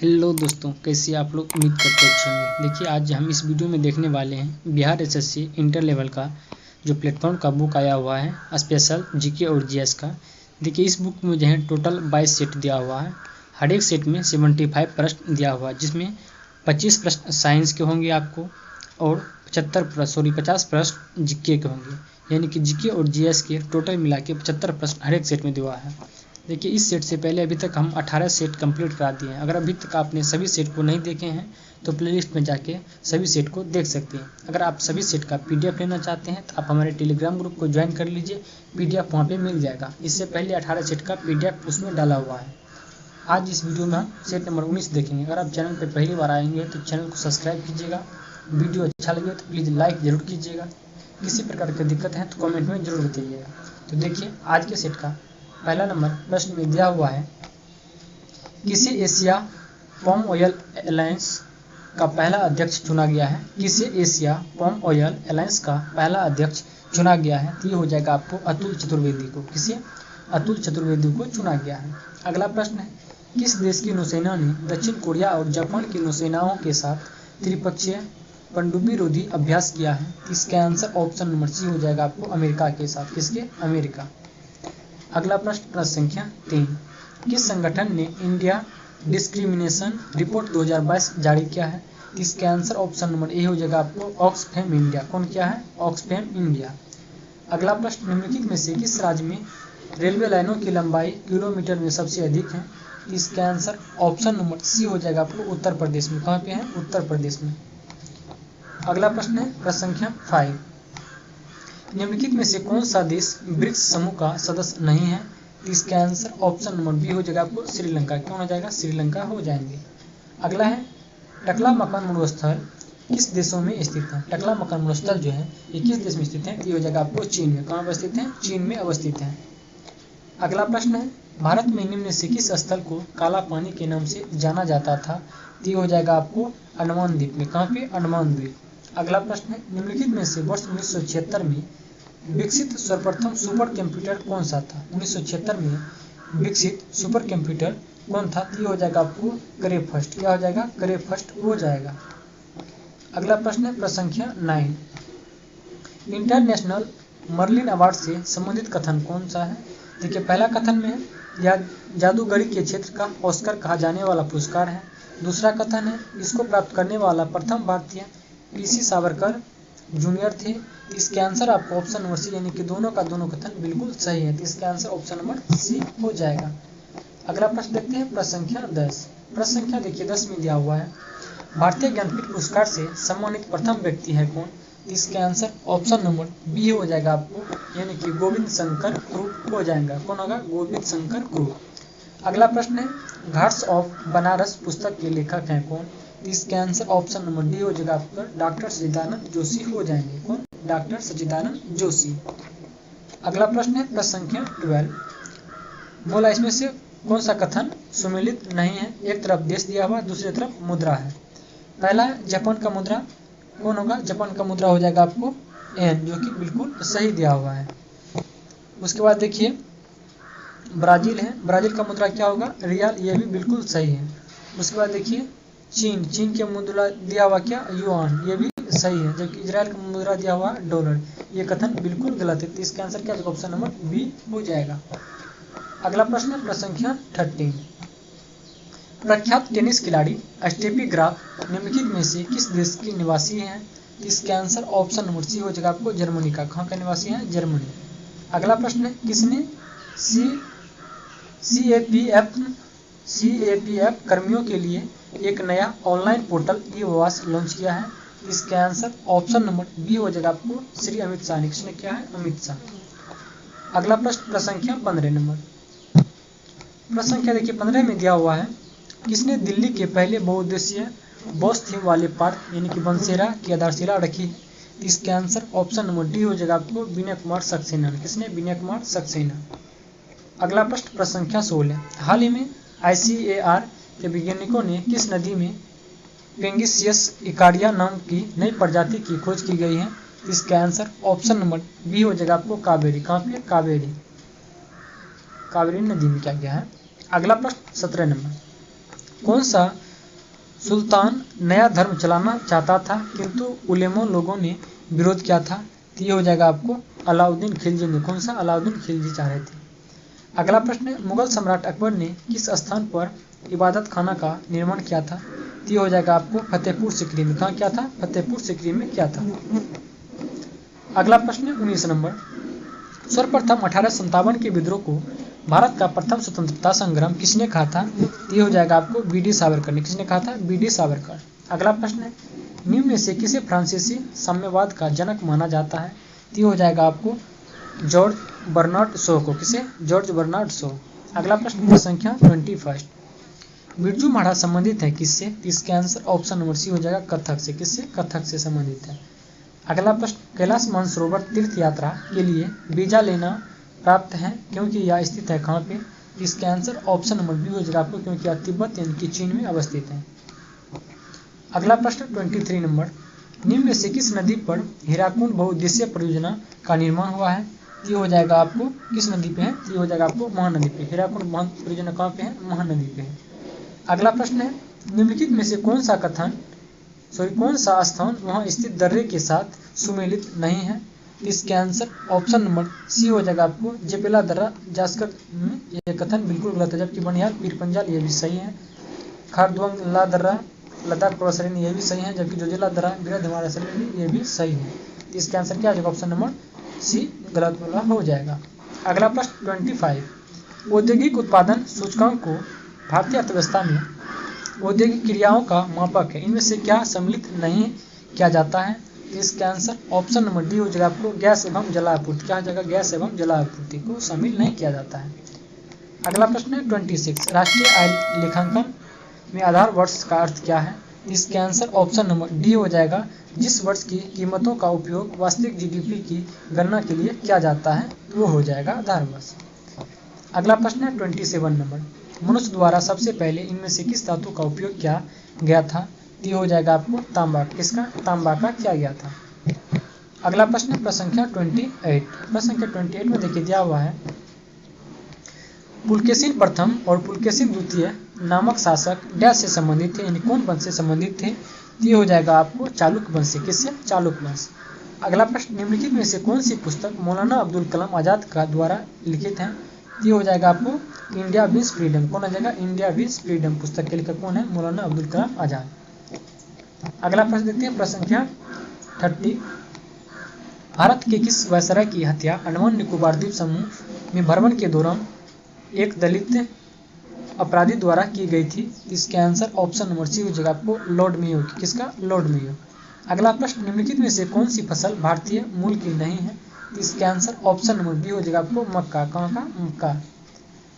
Hello दोस्तों, कैसे आप लोग? उम्मीद करते अच्छे होंगे। देखिए, आज हम इस वीडियो में देखने वाले हैं बिहार एसएससी इंटर लेवल का जो प्लेटफॉर्म का बुक आया हुआ है स्पेशल जीके और जीएस का। देखिए, इस बुक में जो है टोटल 22 सेट दिया हुआ है। हर एक सेट में 75 प्रश्न दिया हुआ है, जिसमें 25 प्रश्न साइंस के होंगे आपको और 50 प्रश्न जीके के होंगे। यानी कि जीके और जीएस के टोटल मिला के 75 प्रश्न हर एक सेट में दिया है। देखिए, इस सेट से पहले अभी तक हम 18 सेट कंप्लीट करा दिए हैं। अगर अभी तक आपने सभी सेट को नहीं देखे हैं तो प्लेलिस्ट में जाके सभी सेट को देख सकते हैं। अगर आप सभी सेट का पीडीएफ लेना चाहते हैं तो आप हमारे टेलीग्राम ग्रुप को ज्वाइन कर लीजिए, पीडीएफ वहाँ पे मिल जाएगा। इससे पहले 18 सेट का पीडीएफ उसमें डाला हुआ है। आज इस वीडियो में हम सेट नंबर 19 देखेंगे। अगर आप चैनल पर पहली बार आएंगे तो चैनल को सब्सक्राइब कीजिएगा। वीडियो अच्छा लगे तो प्लीज़ लाइक जरूर कीजिएगा। किसी प्रकार की दिक्कत है तो कमेंट में जरूर बताइएगा। तो देखिए, आज के सेट का पहला नंबर प्रश्न में दिया हुआ है, किसे एशिया पाम ऑयल अलायंस का पहला अध्यक्ष चुना गया है? किसे एशिया पाम ऑयल अलायंस का पहला अध्यक्ष चुना गया है? तो ये हो जाएगा आपको अतुल चतुर्वेदी को। किसे? अतुल चतुर्वेदी को चुना गया है। अगला प्रश्न है, किस देश की नौसेना ने दक्षिण कोरिया और जापान की नौसेनाओं के साथ त्रिपक्षीय पनडुब्बी रोधी अभ्यास किया है? इसका आंसर ऑप्शन नंबर सी हो जाएगा आपको अमेरिका के साथ। किसके? अमेरिका। अगला प्रश्न संख्या 3, किस संगठन ने इंडिया डिस्क्रिमिनेशन रिपोर्ट 2022 जारी किया है? इसके आंसर ऑप्शन नंबर ए हो जाएगा आपको ऑक्सफैम इंडिया। कौन किया है? Oxfam India. अगला प्रश्न, निम्नलिखित में से किस राज्य में रेलवे लाइनों की लंबाई किलोमीटर में सबसे अधिक है? इसका आंसर ऑप्शन नंबर सी हो जाएगा आपको उत्तर प्रदेश में। कहाँ पे है? उत्तर प्रदेश में। अगला प्रश्न है प्रश्न संख्या 5, निम्नलिखित में से कौन सा देश ब्रिक्स समूह का सदस्य नहीं है? इसका आंसर ऑप्शन नंबर बी हो जाएगा आपको श्रीलंका। क्यों हो जाएगा? श्रीलंका हो जाएंगे। अगला है, टकला मकान मरुस्थल किस देशों में स्थित है? टकला मकान मरुस्थल जो है ये किस देश में स्थित है? ये हो जाएगा आपको चीन में। कहाँ पर स्थित है? चीन में अवस्थित है। अगला प्रश्न है, भारत में निम्न से किस स्थल को काला पानी के नाम से जाना जाता था? ये हो जाएगा आपको अंडमान द्वीप में। कहाँ पे? अंडमान द्वीप। अगला प्रश्न है, निम्नलिखित में से वर्ष 1976 में विकसित सर्वप्रथम सुपर कंप्यूटर कौन सा था? 1976 में विकसित सुपर कंप्यूटर कौन था? ये हो जाएगा आपको करे फर्स्ट। क्या हो जाएगा? करे फर्स्ट हो जाएगा। अगला प्रश्न है प्रश्न संख्या 9, इंटरनेशनल मर्लिन अवार्ड से संबंधित कथन कौन सा है? देखिए, पहला कथन में या जादूगरी के क्षेत्र का ऑस्कर कहा जाने वाला पुरस्कार है। दूसरा कथन है, इसको प्राप्त करने वाला प्रथम भारतीय पीसी सावरकर जूनियर थे। इसके आंसर आपको ऑप्शन नंबर सी, यानी कि दोनों का दोनों कथन बिल्कुल सही है। तो इसका आंसर ऑप्शन नंबर सी हो जाएगा। अगला प्रश्न देखते हैं प्रश्न संख्या 10। प्रश्न संख्या देखिए 10 में दिया हुआ है, भारतीय ज्ञानपीठ पुरस्कार से सम्मानित प्रथम व्यक्ति है कौन? इसके आंसर ऑप्शन नंबर बी हो जाएगा आपको, यानी कि गोविंद शंकर क्रूप हो जाएगा। कौन होगा? गोविंद शंकर क्रूप। अगला प्रश्न है, घाट्स ऑफ बनारस पुस्तक के लेखक हैं कौन? इसके आंसर ऑप्शन नंबर डी हो जाएगा आपका डॉक्टर सच्चिदानंद जोशी हो जाएंगे। कौन? डॉक्टर सच्चिदानंद जोशी। अगला प्रश्न है प्रश्न संख्या 12, बोला इसमें से कौन सा कथन सुमेलित नहीं है? एक तरफ देश दिया हुआ, दूसरी तरफ मुद्रा है। पहला जापान का मुद्रा कौन होगा? जापान का मुद्रा हो जाएगा आपको एन, जो कि बिल्कुल सही दिया हुआ है। उसके बाद देखिए ब्राजील है, ब्राजील का मुद्रा क्या होगा? रियाल, ये भी बिल्कुल सही है। उसके बाद देखिए चीन, चीन के मुद्रा दिया हुआ क्या? युआन, ये भी सही है। जबकि इजराइल का मुद्रा दिया हुआ डॉलर, ये कथन बिल्कुल गलत है। तो इसका आंसर क्या होगा? ऑप्शन नंबर बी हो जाएगा। अगला प्रश्न है प्रश्न संख्या 13, प्रख्यात टेनिस खिलाड़ी स्टेफी ग्राफ निम्नलिखित में से किस देश की निवासी हैं? इसका आंसर ऑप्शन नंबर सी हो जाएगा आपको जर्मनी का। कहाँ का निवासी है? जर्मनी। अगला प्रश्न है, किसने सीएपीएफ कर्मियों के लिए एक नया ऑनलाइन पोर्टल ई-आवास लॉन्च किया है? इसका आंसर ऑप्शन नंबर बी हो जाएगा आपको श्री अमित शाह ने। किसने किया है? अमित शाह। अगला प्रश्न प्रश्न संख्या 15 नंबर। प्रश्न संख्या देखिए 15 में दिया हुआ है, किसने दिल्ली के पहले बहुउद्देशीय बस थीम वाले पार्क यानी कि बंसेरा की आधारशिला रखी? इसका आंसर ऑप्शन नंबर डी हो जाएगा आपको विनय कुमार सक्सेना। किसने? विनय कुमार सक्सेना। अगला प्रश्न प्रश्न संख्या 16, हाल ही में आईसीएआर के वैज्ञानिकों ने किस नदी में पेंगिसियस इकारिया नाम की नई प्रजाति की खोज की गई है? इसका आंसर ऑप्शन नंबर बी हो जाएगा आपको कावेरी। कहाँ पे? कावेरी, कावेरी नदी में क्या गया है। अगला प्रश्न 17 नंबर, कौन सा सुल्तान नया धर्म चलाना चाहता था किंतु उलेमा लोगों ने विरोध किया था। तो ये हो जाएगा आपको अलाउद्दीन खिलजी ने। कौन सा? अलाउद्दीन खिलजी चाह रहे थे। अगला प्रश्न है मुगल सम्राट अकबर ने किस स्थान पर इबादत खाना का निर्माण किया था? तो ये हो जाएगा आपको फतेहपुर सीकरी में। कहाँ किया था? फतेहपुर सीकरी में किया था। अगला प्रश्न है 19 नंबर, सर्वप्रथम 1857 के विद्रोह को भारत का प्रथम स्वतंत्रता संग्राम किसने कहा था? ये हो जाएगा आपको बी.डी. सावरकर ने। किसने कहा था? बी.डी. सावरकर। अगला प्रश्न है निम्न में से किसे फ्रांसीसी साम्यवाद का जनक माना जाता है? ये हो जाएगा आपको जॉर्ज बर्नार्ड शो को। किसे? George Bernard Shaw. अगला प्रश्न संख्या 21, बिरजू महाराज संबंधित है किससे? इसका आंसर ऑप्शन नंबर सी हो जाएगा कथक से। किससे? कथक से संबंधित है। अगला प्रश्न कैलाश मानसरोवर तीर्थ यात्रा के लिए वीजा लेना प्राप्त है क्योंकि यह स्थित है कहाँ पे? इसका आंसर ऑप्शन नंबर बी हो जाएगा आपको क्योंकि यह तिब्बत यानी कि चीन में अवस्थित है। अगला प्रश्न 23 नंबर, निम्न में से किस नदी पर हीराकुंड बहुउद्देशीय परियोजना का निर्माण हुआ है? ये हो जाएगा आपको किस नदी पे है? ये हो जाएगा आपको महानदी पे। हीराकुंड परियोजना कहाँ पे है? महानदी पे है। अगला प्रश्न है निम्नलिखित में से कौन सा स्थान वहां स्थित दर्रे के साथ सुमेलित नहीं है? इसके आंसर ऑप्शन नंबर सी हो जाएगा आपको जेपेला दर्रा जास्कर में। यह कथन बिल्कुल गलत है, जबकि बनिहाल पीरपंजाल ये भी सही है। खारदुंग ला दर्रा लद्दाख प्रसरण ये भी सही है, जबकि जोजिला दर्रा बिरध हिमालय ये भी सही है। इसका आंसर क्या हो जाएगा? ऑप्शन नंबर सी गलत वाला हो जाएगा। अगला प्रश्न 25, औद्योगिक उत्पादन सूचकांक को भारतीय अर्थव्यवस्था में औद्योगिक क्रियाओं का मापक है, इनमें से क्या सम्मिलित नहीं किया जाता है? इसका आंसर ऑप्शन नंबर डी हो जाएगा आपको गैस एवं जलापूर्ति। क्या हो जाएगा? गैस एवं जलापूर्ति को शामिल नहीं किया जाता है। अगला प्रश्न है 26, राष्ट्रीय आय लेखांकन में आधार वर्ष का अर्थ क्या है? इसका आंसर ऑप्शन नंबर डी हो जाएगा जिस वर्ष की कीमतों का उपयोग वास्तविक जीडीपी की गणना के लिए किया जाता है वो हो जाएगा आधार वर्ष। अगला प्रश्न है 27 नंबर, मनुष्य द्वारा सबसे पहले इनमें से किस धातु का उपयोग किया गया था? ये हो जाएगा आपको तांबा। किसका? तांबा का किया गया था। अगला प्रश्न है प्रसंख्या 28। प्रसंख्या 28 में देखिए दिया हुआ है पुलकेशिन प्रथम और पुलकेशिन द्वितीय नामक शासक डैश से संबंधित थे, यानी कौन वंश से संबंधित थे? ये हो जाएगा आपको चालुक्य वंश से। किससे? चालुक्य वंश। अगला प्रश्न निम्नलिखित में से कौन सी पुस्तक मौलाना अब्दुल कलाम आजाद का द्वारा लिखित है? ये हो जाएगा आपको इंडिया विंस फ्रीडम। कौन आ जाएगा? इंडिया विंस फ्रीडम पुस्तक के लेखक कौन है? मौलाना अब्दुल कलाम आजाद। अगला प्रश्न देखते हैं प्रसंख्या 30, भारत के किस वायसराय की हत्या अंडमान निकोबार द्वीप समूह में भ्रमण के दौरान एक दलित अपराधी द्वारा की गई थी? इसके आंसर ऑप्शन नंबर सी हो जाएगा आपको लॉर्ड मेयो। किसका? Lord Mayo. अगला प्रश्न निम्नलिखित में से कौन सी फसल भारतीय मूल की नहीं है? इसके आंसर ऑप्शन नंबर बी हो जाएगा आपको मक्का। कहाँ का? मक्का।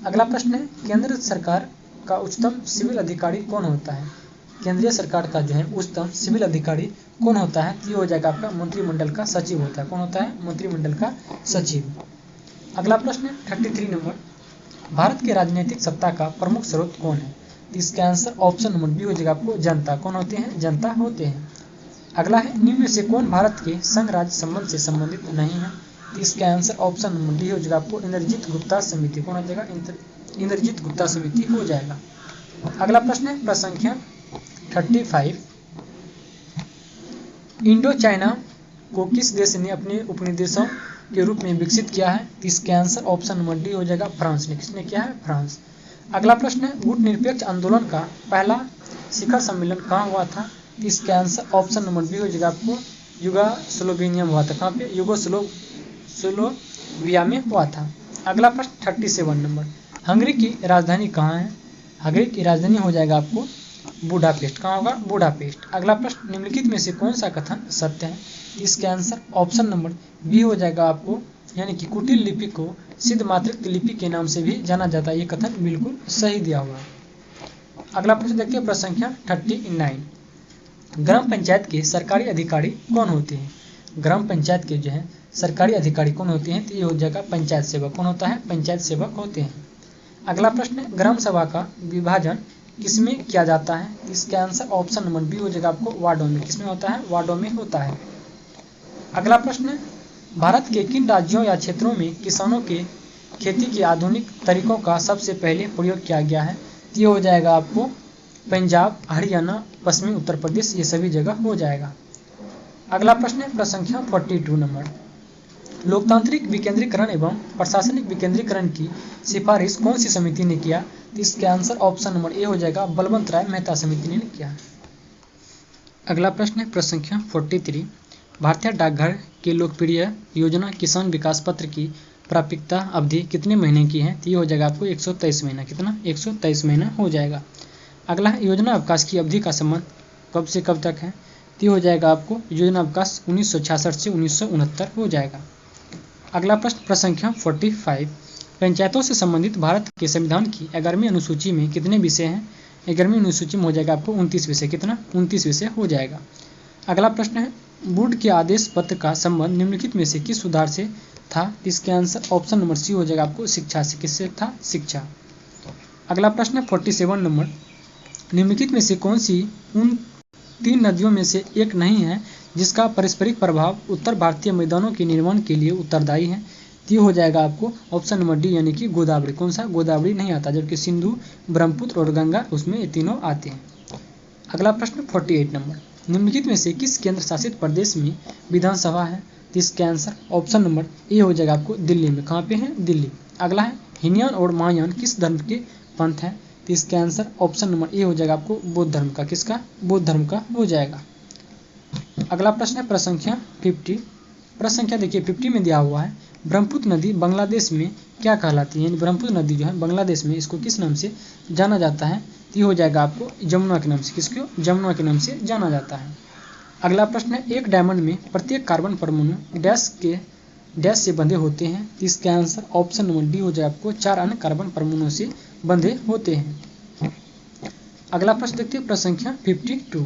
अगला प्रश्न है केंद्र सरकार का उच्चतम सिविल अधिकारी कौन होता है? केंद्रीय सरकार का जो है उच्चतम सिविल अधिकारी कौन होता है? ये हो जाएगा आपका मंत्रिमंडल का सचिव होता है। कौन होता है? मंत्रिमंडल का सचिव। अगला प्रश्न 33 नंबर, भारत के राजनीतिक सत्ता का प्रमुख स्रोत कौन है? इसका आंसर ऑप्शन नंबर बी हो जाएगा आपको जनता। कौन होते हैं? जनता होते हैं। अगला है निम्न में से कौन भारत के संघ राज्य संबंध से संबंधित नहीं है? इसका आंसर ऑप्शन नंबर डी हो जाएगा आपको इंद्रजीत गुप्ता समिति। कौन हो जाएगा? इंद्रजीत गुप्ता समिति हो जाएगा। अगला प्रश्न है प्रसंख्या 35, इंडो चाइना को किस देश ने अपने उपनिवेशों के रूप में विकसित किया है? इसका आंसर ऑप्शन नंबर डी हो जाएगा फ्रांस ने। किसने किया है? फ्रांस। अगला प्रश्न है गुट निरपेक्ष आंदोलन का पहला शिखर सम्मेलन कहाँ हुआ था? इसका आंसर ऑप्शन नंबर बी हो जाएगा आपको युगोस्लोवेनिया में हुआ था। कहाँ पे? युगोस्लोविया में हुआ था। अगला प्रश्न 37 नंबर, हंगरी की राजधानी कहाँ है? हंगरी की राजधानी हो जाएगा आपको बुडापेस्ट। कहाँ होगा? बुडापेस्ट। अगला प्रश्न निम्नलिखित में से कौन सा कथन सत्य है? इसके आंसर ऑप्शन नंबर बी हो जाएगा आपको यानी कि कुटिल लिपि को सिद्ध मातृक लिपि के नाम से भी जाना जाता है। ये कथन बिल्कुल सही दिया हुआ है। अगला प्रश्न देखिए प्रसंख्या 39, ग्राम पंचायत के सरकारी अधिकारी कौन होते हैं? ग्राम पंचायत के जो है सरकारी अधिकारी कौन होते हैं? तो ये हो जाएगा पंचायत सेवक। कौन होता है? पंचायत सेवक होते हैं। अगला प्रश्न ग्राम सभा का विभाजन किसमें किया जाता है? इसका आंसर ऑप्शन नंबर बी हो जाएगा आपको वार्डों में। किसमें होता है? वार्डों में होता है। अगला प्रश्न भारत के किन राज्यों या क्षेत्रों में किसानों के खेती के आधुनिक तरीकों का सबसे पहले प्रयोग किया गया है? ये हो जाएगा आपको पंजाब, हरियाणा, पश्चिमी उत्तर प्रदेश, ये सभी जगह हो जाएगा। अगला प्रश्न है प्रश्न संख्या 42 नंबर, लोकतांत्रिक विकेंद्रीकरण एवं प्रशासनिक विकेंद्रीकरण की सिफारिश कौन सी समिति ने किया? तो इसका आंसर ऑप्शन नंबर ए हो जाएगा, बलवंत राय मेहता समिति ने किया। अगला प्रश्न है प्रश्न संख्या 43, भारतीय डाकघर की लोकप्रिय योजना किसान विकास पत्र की प्राप्यता अवधि कितने महीने की है? तो ये हो जाएगा आपको 123 महीना। कितना? 123 महीना हो जाएगा। अगला है योजना अवकाश की अवधि का संबंध कब से कब तक है? तो ये हो जाएगा आपको योजना अवकाश 1966 से 1969 हो जाएगा। अगला प्रश्न प्रश्न संख्या 45, पंचायतों से संबंधित भारत के संविधान की 11वीं अनुसूची में कितने विषय हैं? 11वीं अनुसूची में हो जाएगा आपको 29 विषय। कितना? 29 विषय हो जाएगा। अगला प्रश्न है बोर्ड के आदेश पत्र का संबंध निम्नलिखित में से किस सुधार से था? इसके आंसर ऑप्शन नंबर सी हो जाएगा आपको शिक्षा से। किससे था? शिक्षा। अगला प्रश्न है 47 नंबर, निम्नलिखित में से कौन सी उन 3 नदियों में से एक नहीं है जिसका पारस्परिक प्रभाव उत्तर भारतीय मैदानों के निर्माण के लिए उत्तरदायी है? ये हो जाएगा आपको ऑप्शन नंबर डी यानी कि गोदावरी। कौन सा? गोदावरी नहीं आता, जबकि सिंधु, ब्रह्मपुत्र और गंगा उसमें ये तीनों आते हैं। अगला प्रश्न 48 नंबर, निम्नलिखित में से किस केंद्र शासित प्रदेश में विधानसभा है? तो इसका आंसर ऑप्शन नंबर ए हो जाएगा आपको दिल्ली में। कहाँ पे है? दिल्ली। अगला है हीनयान और महायान किस धर्म के पंथ हैं? तो इसका आंसर ऑप्शन नंबर ए हो जाएगा आपको बौद्ध धर्म का। किसका? बौद्ध धर्म का हो जाएगा। अगला प्रश्न है प्रश्न संख्या 50, प्रश्न संख्या देखिए 50 में दिया हुआ है ब्रह्मपुत्र नदी बांग्लादेश में क्या कहलाती है? यानी ब्रह्मपुत्र नदी जो है बांग्लादेश में इसको किस नाम से जाना जाता है? तो ये हो जाएगा आपको यमुना के नाम से। किसको? यमुना के नाम से जाना जाता है। अगला प्रश्न है एक डायमंड में प्रत्येक कार्बन परमाणु डैश से बंधे होते हैं? तो इसका आंसर ऑप्शन नंबर डी हो जाएगा आपको 4 अन्य कार्बन परमाणुओं से बंधे होते हैं। अगला प्रश्न देखते हैं प्रश्न संख्या 52,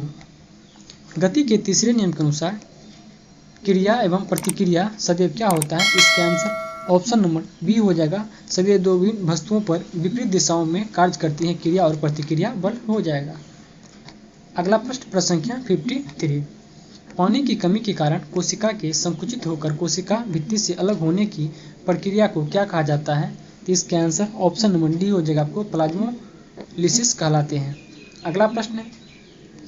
गति के तीसरे नियम के अनुसार क्रिया एवं प्रतिक्रिया सदैव क्या होता है? इसके आंसर ऑप्शन नंबर बी हो जाएगा, सदैव दो विभिन्न वस्तुओं पर विपरीत दिशाओं में कार्य करती हैं क्रिया और प्रतिक्रिया बल हो जाएगा। अगला प्रश्न प्रश्न संख्या 53, पानी की कमी के कारण कोशिका के संकुचित होकर कोशिका भित्ति से अलग होने की प्रक्रिया को क्या कहा जाता है? तो इसके आंसर ऑप्शन नंबर डी हो जाएगा आपको प्लाज्मोलिसिस कहलाते हैं। अगला प्रश्न है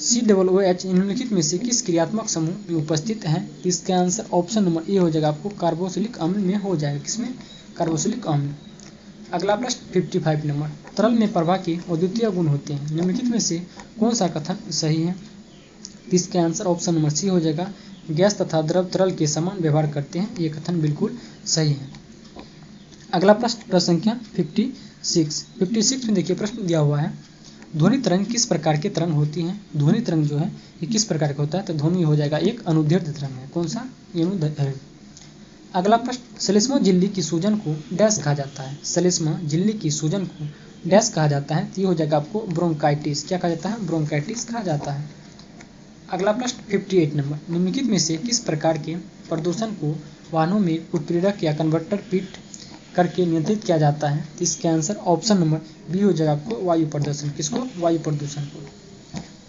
COOH निम्नलिखित में से किस क्रियात्मक समूह में उपस्थित है? इसका आंसर ऑप्शन नंबर ए हो जाएगा आपको कार्बोक्सिलिक अम्ल में हो जाएगा। किसमें? कार्बोक्सिलिक अम्ल। अगला प्रश्न 55 नंबर, तरल में प्रवाह के अद्वितीय गुण होते हैं, निम्नलिखित में से कौन सा कथन सही है? इसका आंसर ऑप्शन नंबर सी हो जाएगा, गैस तथा द्रव तरल के समान व्यवहार करते हैं, ये कथन बिल्कुल सही है। अगला प्रश्न प्रश्न संख्या 56 में देखिए प्रश्न दिया हुआ है ध्वनि तरंग किस प्रकार के तरंग होती हैं? ध्वनि तरंग जो है ये किस प्रकार का होता है? तो ध्वनि हो जाएगा एक अनुदैर्घ्य तरंग है। कौन सा? अनुदैर्घ्य। अगला प्रश्न श्लेष्मा झिल्ली की सूजन को डैश कहा जाता है? श्लेष्मा झिल्ली की सूजन को डैश कहा जाता है, तो ये हो जाएगा आपको ब्रोंकाइटिस। क्या कहा जाता है? ब्रोंकाइटिस कहा जाता है। अगला प्रश्न 58 नंबर, निम्नलिखित में से किस प्रकार के प्रदूषण को वाहनों में उत्प्रेरक या कन्वर्टर फिट करके नियंत्रित किया जाता है? तो इसके आंसर ऑप्शन नंबर बी हो जाएगा आपको वायु प्रदूषण। किसको? वायु प्रदूषण को।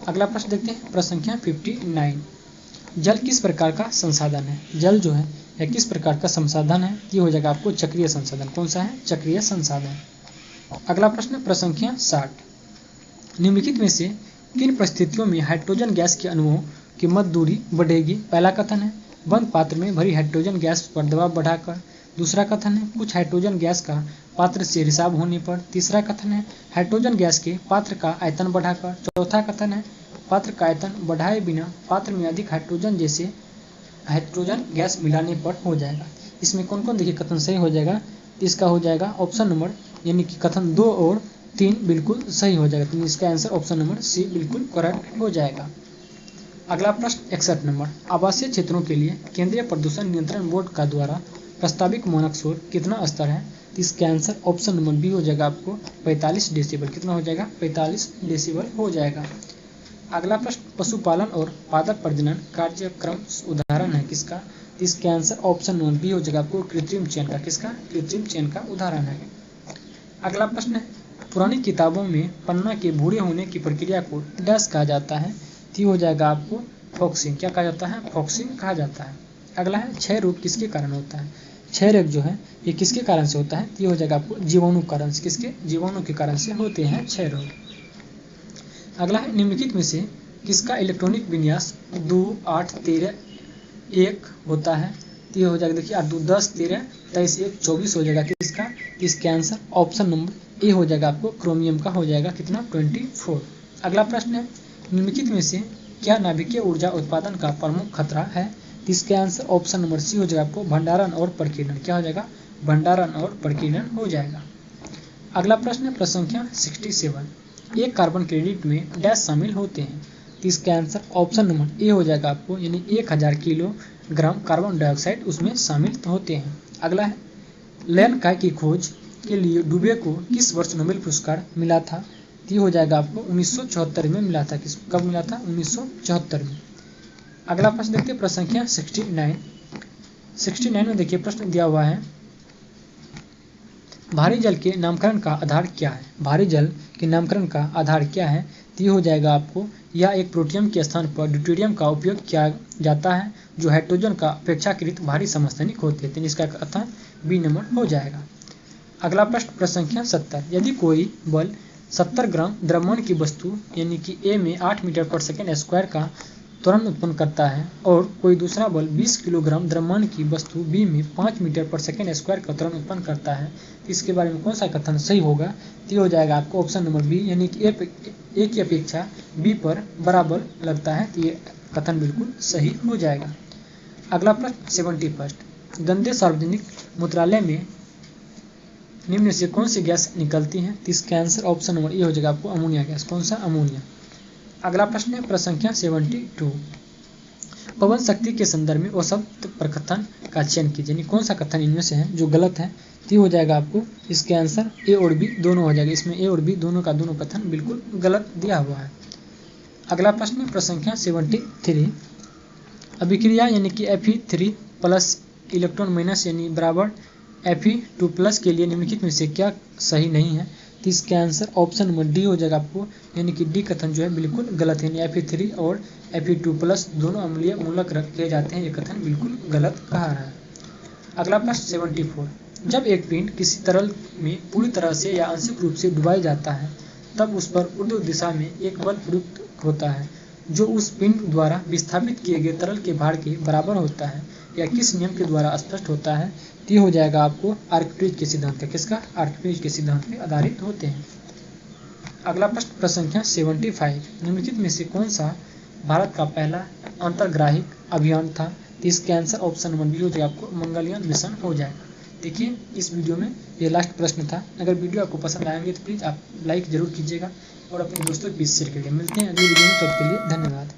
अगला प्रश्न देखते हैं प्रश्न संख्या 59, जल किस प्रकार का संसाधन है? जल जो है यह किस प्रकार का संसाधन है? ये हो जाएगा आपको चक्रीय संसाधन। कौन सा है? चक्रीय संसाधन। अगला प्रश्न प्रश्न संख्या 60, निम्नलिखित में से किन परिस्थितियों में हाइड्रोजन गैस के अणुओं की मध्य दूरी बढ़ेगी? पहला कथन है बंद पात्र में भरी हाइड्रोजन गैस पर दबाव बढ़ाकर। दूसरा कथन है कुछ हाइड्रोजन गैस का पात्र से रिसाव होने पर। तीसरा कथन है हाइड्रोजन गैस के पात्र का आयतन बढ़ाकर। चौथा कथन है पात्र का आयतन बढ़ाए बिना पात्र में अधिक हाइड्रोजन गैस मिलाने पर हो जाएगा। इसमें कौन कौन देखिए कथन सही हो जाएगा? इसका हो जाएगा ऑप्शन नंबर यानी कि कथन 2 और 3 बिल्कुल सही हो जाएगा, तो इसका आंसर ऑप्शन नंबर सी बिल्कुल करेक्ट हो जाएगा। अगला प्रश्न 61 नंबर, आवासीय क्षेत्रों के लिए केंद्रीय प्रदूषण नियंत्रण बोर्ड का द्वारा प्रस्तावित मानक शोर कितना स्तर है? तो इसका आंसर ऑप्शन नंबर बी हो जाएगा आपको 45 डेसिबल। कितना हो जाएगा? 45 डेसिबल हो जाएगा। अगला प्रश्न पशुपालन और पादप प्रजनन कार्यक्रम उदाहरण है किसका? तो इसका आंसर ऑप्शन नंबर बी हो जाएगा आपको कृत्रिम चयन का। किसका? कृत्रिम चयन का उदाहरण है। अगला प्रश्न है पुरानी किताबों में पन्ना के बूढ़े होने की प्रक्रिया को डैश कहा जाता है? तो हो जाएगा आपको फॉक्सिंग। क्या कहा जाता है? फॉक्सिंग कहा जाता है। अगला है क्षय रोग किसके कारण होता है? क्षय रोग जो है ये किसके कारण से होता है? ये हो जाएगा आपको जीवाणु कारण से। किसके? जीवाणु के कारण से होते हैं क्षय रोग। अगला है निम्नलिखित में से किसका इलेक्ट्रॉनिक विन्यास 2, 8, 13, 1 होता है। तो ये हो जाएगा, देखिए 8, 2, 10, 13, 23, 1, 24 हो जाएगा किसका। इसके आंसर ऑप्शन नंबर ए हो जाएगा, आपको क्रोमियम का हो जाएगा कितना 24। अगला प्रश्न है निम्नलिखित में से क्या नाभिकीय ऊर्जा उत्पादन का प्रमुख खतरा है। तो इसके आंसर ऑप्शन नंबर सी हो जाएगा, आपको भंडारण और प्रकीर्णन। क्या हो जाएगा, भंडारण और प्रकीर्णन हो जाएगा। अगला प्रश्न है प्रश्न संख्या 67, एक कार्बन क्रेडिट में डैश शामिल होते हैं। तो इसका आंसर ऑप्शन नंबर ए हो जाएगा, आपको यानी 1000 किलोग्राम कार्बन डाइऑक्साइड उसमें शामिल होते हैं। अगला है लैन काय की खोज के लिए डुबे को किस वर्ष नोबेल पुरस्कार मिला था। तो हो जाएगा आपको 1974 में मिला था। कब मिला था, 1974 में। अगला प्रश्न देखते हैं प्रश्न संख्या 69 में देखिए प्रश्न दिया हुआ है भारी जल के नामकरण का आधार क्या है। भारी जल के नामकरण का आधार क्या है। तो ये हो जाएगा आपको, यह एक प्रोटियम के स्थान पर ड्यूटेरियम का उपयोग किया जाता है जो हाइड्रोजन का अपेक्षाकृत भारी समस्थानिक होते हैं। इसका अर्थात बी नंबर हो जाएगा। अगला प्रश्न प्रश्न संख्या 70, यदि कोई बल 70 ग्राम द्रव्यमान की वस्तु यानी कि ए में 8 मीटर पर सेकेंड स्क्वायर का त्वरण उत्पन्न करता है और कोई दूसरा बल 20 किलोग्राम द्रव्यमान की वस्तु बी में 5 मीटर पर सेकेंड स्क्वायर का त्वरण उत्पन्न करता है, इसके बारे में कौन सा कथन सही होगा। तो हो जाएगा आपको ऑप्शन नंबर बी, यानी कि ए की अपेक्षा बी पर बराबर लगता है। तो ये कथन बिल्कुल सही हो जाएगा। अगला प्रश्न 71, गंदे सार्वजनिक मूत्रालय में निम्न से कौन सी गैस निकलती है। तो इसका आंसर ऑप्शन नंबर ए हो जाएगा, आपको अमोनिया गैस। कौन सा, अमोनिया। अगला प्रश्न है प्रश्न संख्या 72, पवन शक्ति के संदर्भ में औसत प्रकथन का चयन कीजिए, यानी कौन सा कथन इनमें से है जो गलत है। तो हो जाएगा आपको इसके आंसर ए और बी दोनों हो जाएगा। इसमें ए और बी दोनों का दोनों कथन बिल्कुल गलत दिया हुआ है। अगला प्रश्न है प्रश्न संख्या 73, अभिक्रिया यानी कि Fe3+ इलेक्ट्रॉन माइनस यानी बराबर Fe2+ के लिए निम्नलिखित में से क्या सही नहीं है। तो इसके आंसर ऑप्शन नंबर डी हो जाएगा आपको, यानी कि डी कथन जो है बिल्कुल गलत है। यानी Fe3 और Fe2+ दोनों अम्लीय मूलक किए जाते हैं, ये कथन बिल्कुल गलत कहा रहा है। अगला प्रश्न 74, जब एक पिंड किसी तरल में पूरी तरह से या आंशिक रूप से डुबाया जाता है तब उस पर ऊर्ध्व दिशा में एक बल प्रयुक्त होता है जो उस पिंड द्वारा विस्थापित किए गए तरल के भार के बराबर होता है, या किस नियम के द्वारा स्पष्ट होता है। तो हो जाएगा आपको आर्किमिडीज के सिद्धांत का। किसका, आर्किमिडीज के सिद्धांत पे आधारित होते हैं। अगला प्रश्न प्रश्न संख्या 75, निम्नलिखित में से कौन सा भारत का पहला अंतर्ग्राहिक अभियान था। तो इसके आंसर ऑप्शन नंबर बी हो जाएगा, आपको मंगलयान मिशन हो जाएगा। देखिए इस वीडियो में ये लास्ट प्रश्न था। अगर वीडियो आपको पसंद आएंगे तो प्लीज़ आप लाइक जरूर कीजिएगा और अपने दोस्तों के बीच शेयर करिए। मिलते हैं अगली वीडियो में, तब के लिए धन्यवाद।